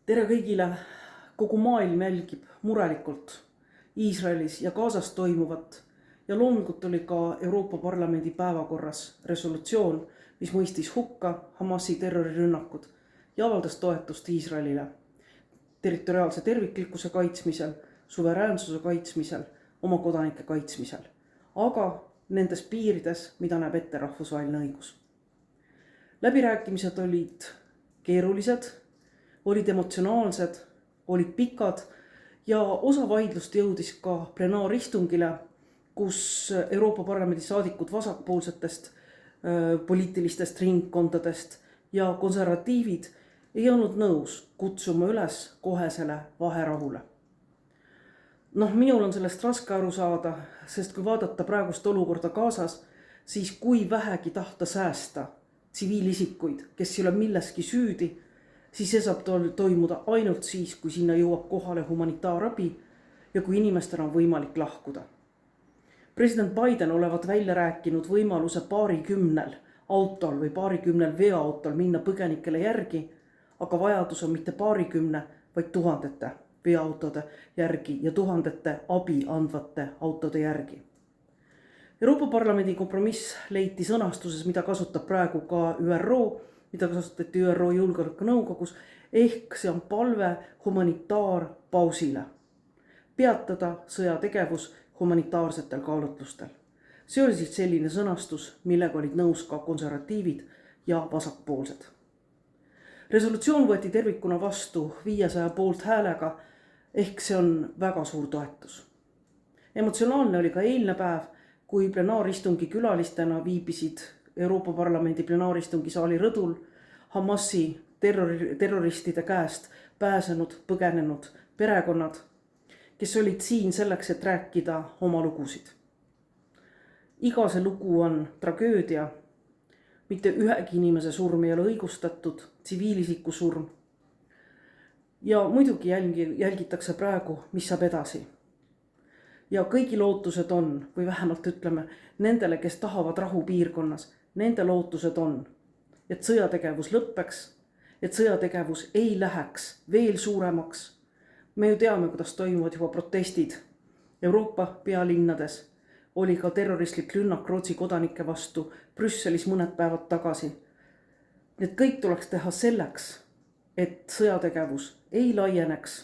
Tere kõigile! Kogu maailm jälgib murelikult Iisraelis ja Gazas toimuvat ja loomulikult oli ka Euroopa Parlamendi päevakorras resolutsioon, mis mõistis hukka Hamasi terrorirünnakud ja avaldas toetust Iisraelile territoriaalse terviklikkuse kaitsmisel, suveräänsuse kaitsmisel, oma kodanike kaitsmisel, aga nendes piirides, mida näeb ette rahvusvaheline õigus. Läbirääkimised olid keerulised, olid emotsionaalsed, olid pikad ja osa vaidlust jõudis ka plenaaristungile, kus Euroopa Parlamendi saadikud vasakpoolsetest poliitilistest ringkondadest ja konservatiivid ei olnud nõus kutsuma üles kohesele vaherahule. Minul on sellest raske aru saada, sest kui vaadata praegust olukorda Gazas, siis kui vähegi tahta säästa tsiviilisikuid, kes ei ole milleski süüdi, siis see saab toimuda ainult siis, kui sinna jõuab kohale humanitaarabi ja kui inimestel on võimalik lahkuda. President Biden olevat välja rääkinud võimaluse 20 autol või 20 veoautol minna põgenikele järgi, aga vajadus on mitte 20, vaid tuhandete veoautode järgi ja tuhandete abi andvate autode järgi. Euroopa Parlamendi kompromiss leiti sõnastuses, mida kasutab praegu ka ÜRO, mida kasutati ÜRO Julgeolekunõukogus, ehk see on palve humanitaarpausile. Peatada sõjategevus humanitaarsetel kaalutlustel. See oli siis selline sõnastus, millega olid nõus ka konservatiivid ja vasakpoolsed. Resolutsioon võeti tervikuna vastu 500 poolthäälega, ehk see on väga suur toetus. Emotsionaalne oli ka eilne päev, kui plenaaristungi külalistena viibisid Euroopa Parlamendi plenaaristungi saali rõdul Hamasi terroristide käest pääsenud, põgenenud perekonnad, kes olid siin selleks, et rääkida oma lugusid. Iga see lugu on tragöödia, mitte ühegi inimese surm ei ole õigustatud, tsiviilisiku surm. Ja muidugi jälgitakse praegu, mis saab edasi. Ja kõigi lootused on, või vähemalt ütleme, nendele, kes tahavad rahu piirkonnas, nende lootused on, et sõjategevus lõppeks, et sõjategevus ei läheks veel suuremaks. Me ju teame, kuidas toimuvad juba protestid Euroopa pealinnades. Oli ka terroristlik rünnak Rootsi kodanike vastu Brüsselis mõned päevad tagasi. Need kõik tuleks teha selleks, et sõjategevus ei laieneks,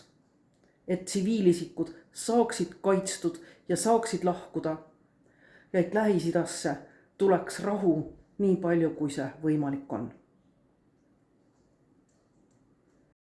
et tsiviilisikud saaksid kaitstud ja saaksid lahkuda ja et Lähis-Idasse tuleks rahu nii palju, kui see võimalik on.